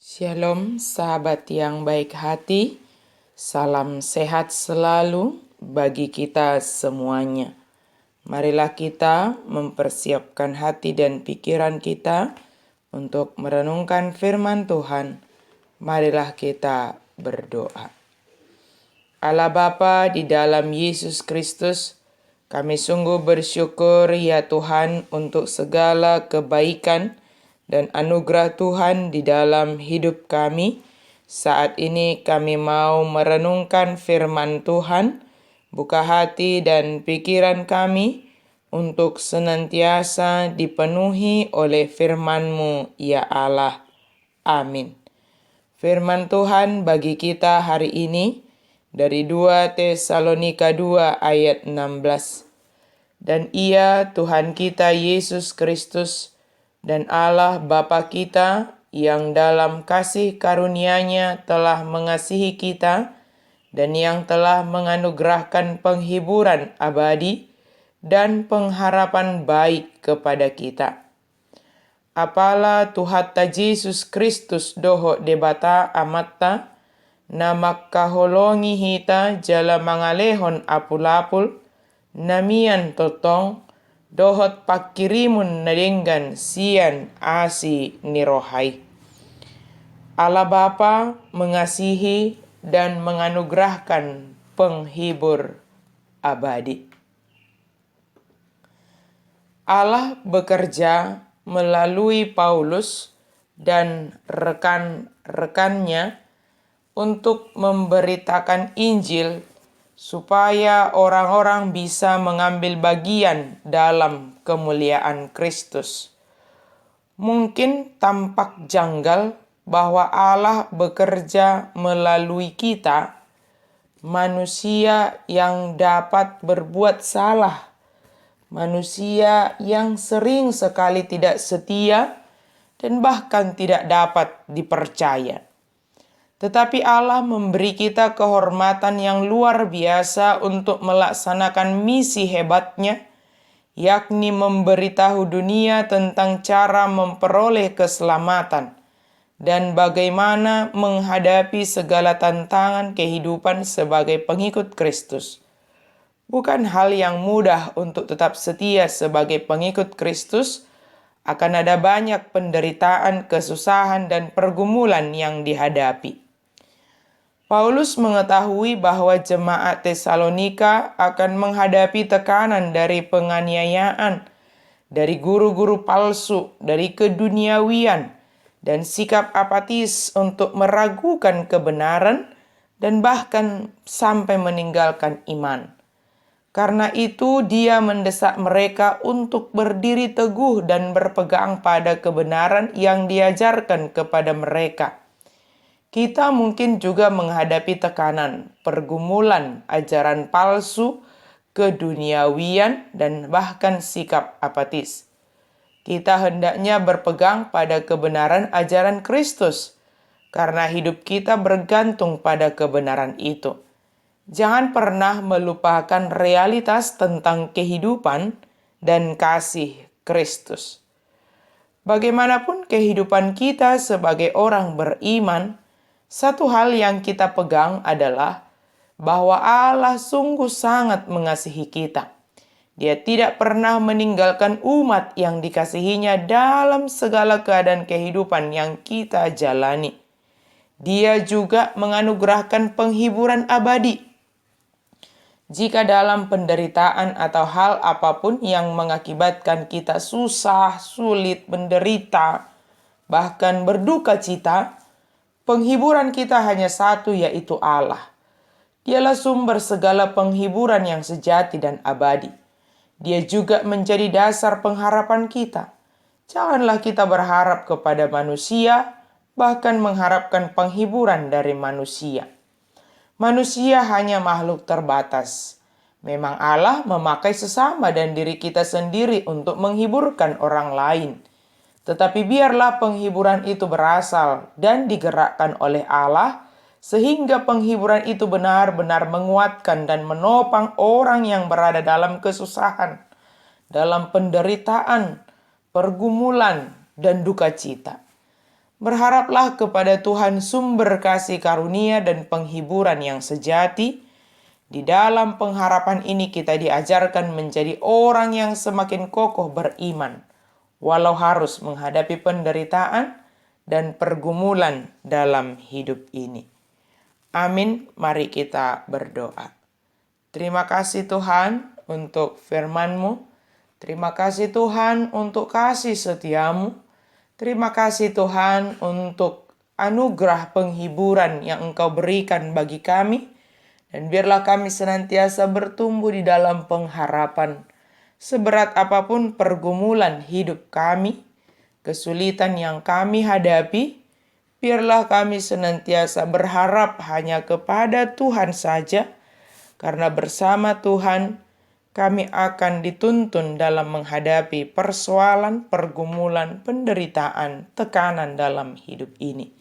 Shalom sahabat yang baik hati, salam sehat selalu bagi kita semuanya. Marilah kita mempersiapkan hati dan pikiran kita untuk merenungkan firman Tuhan. Marilah kita berdoa. Allah Bapa di dalam Yesus Kristus, kami sungguh bersyukur ya Tuhan untuk segala kebaikan dan anugerah Tuhan di dalam hidup kami. Saat ini kami mau merenungkan firman Tuhan. Buka hati dan pikiran kami untuk senantiasa dipenuhi oleh firman-Mu, ya Allah. Amin. Firman Tuhan bagi kita hari ini dari 2 Tesalonika 2 ayat 16. Dan Ia, Tuhan kita Yesus Kristus, dan Allah Bapa kita yang dalam kasih karunia-Nya telah mengasihi kita dan yang telah menganugerahkan penghiburan abadi dan pengharapan baik kepada kita. Apalah Tuhan ta Yesus Kristus doho debata amatta, namak kaholongi hita jala mangalehon apul-apul, namian totong, dohot pakirimun nadenggan sian asi nirohai. Allah Bapa mengasihi dan menganugerahkan penghibur abadi. Allah bekerja melalui Paulus dan rekan-rekannya untuk memberitakan Injil supaya orang-orang bisa mengambil bagian dalam kemuliaan Kristus. Mungkin tampak janggal bahwa Allah bekerja melalui kita, manusia yang dapat berbuat salah, manusia yang sering sekali tidak setia dan bahkan tidak dapat dipercaya. Tetapi Allah memberi kita kehormatan yang luar biasa untuk melaksanakan misi hebatnya, yakni memberitahu dunia tentang cara memperoleh keselamatan dan bagaimana menghadapi segala tantangan kehidupan sebagai pengikut Kristus. Bukan hal yang mudah untuk tetap setia sebagai pengikut Kristus. Akan ada banyak penderitaan, kesusahan, dan pergumulan yang dihadapi. Paulus mengetahui bahwa jemaat Tesalonika akan menghadapi tekanan dari penganiayaan, dari guru-guru palsu, dari keduniawian, dan sikap apatis untuk meragukan kebenaran dan bahkan sampai meninggalkan iman. Karena itu dia mendesak mereka untuk berdiri teguh dan berpegang pada kebenaran yang diajarkan kepada mereka. Kita mungkin juga menghadapi tekanan, pergumulan, ajaran palsu, keduniawian, dan bahkan sikap apatis. Kita hendaknya berpegang pada kebenaran ajaran Kristus, karena hidup kita bergantung pada kebenaran itu. Jangan pernah melupakan realitas tentang kehidupan dan kasih Kristus. Bagaimanapun kehidupan kita sebagai orang beriman, satu hal yang kita pegang adalah bahwa Allah sungguh sangat mengasihi kita. Dia tidak pernah meninggalkan umat yang dikasihinya dalam segala keadaan kehidupan yang kita jalani. Dia juga menganugerahkan penghiburan abadi. Jika dalam penderitaan atau hal apapun yang mengakibatkan kita susah, sulit, menderita, bahkan berduka cita, penghiburan kita hanya satu, yaitu Allah. Dialah sumber segala penghiburan yang sejati dan abadi. Dia juga menjadi dasar pengharapan kita. Janganlah kita berharap kepada manusia, bahkan mengharapkan penghiburan dari manusia. Manusia hanya makhluk terbatas. Memang Allah memakai sesama dan diri kita sendiri untuk menghiburkan orang lain. Tetapi biarlah penghiburan itu berasal dan digerakkan oleh Allah, sehingga penghiburan itu benar-benar menguatkan dan menopang orang yang berada dalam kesusahan, dalam penderitaan, pergumulan, dan duka cita. Berharaplah kepada Tuhan sumber kasih karunia dan penghiburan yang sejati. Di dalam pengharapan ini kita diajarkan menjadi orang yang semakin kokoh beriman, walau harus menghadapi penderitaan dan pergumulan dalam hidup ini. Amin. Mari kita berdoa. Terima kasih Tuhan untuk firman-Mu. Terima kasih Tuhan untuk kasih setia-Mu. Terima kasih Tuhan untuk anugerah penghiburan yang Engkau berikan bagi kami. Dan biarlah kami senantiasa bertumbuh di dalam pengharapan. Seberat apapun pergumulan hidup kami, kesulitan yang kami hadapi, biarlah kami senantiasa berharap hanya kepada Tuhan saja. Karena bersama Tuhan, kami akan dituntun dalam menghadapi persoalan, pergumulan, penderitaan, tekanan dalam hidup ini.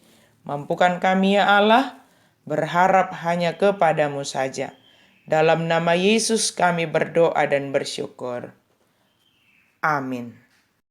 Mampukan kami ya Allah, berharap hanya kepadamu saja. Dalam nama Yesus kami berdoa dan bersyukur. Amin.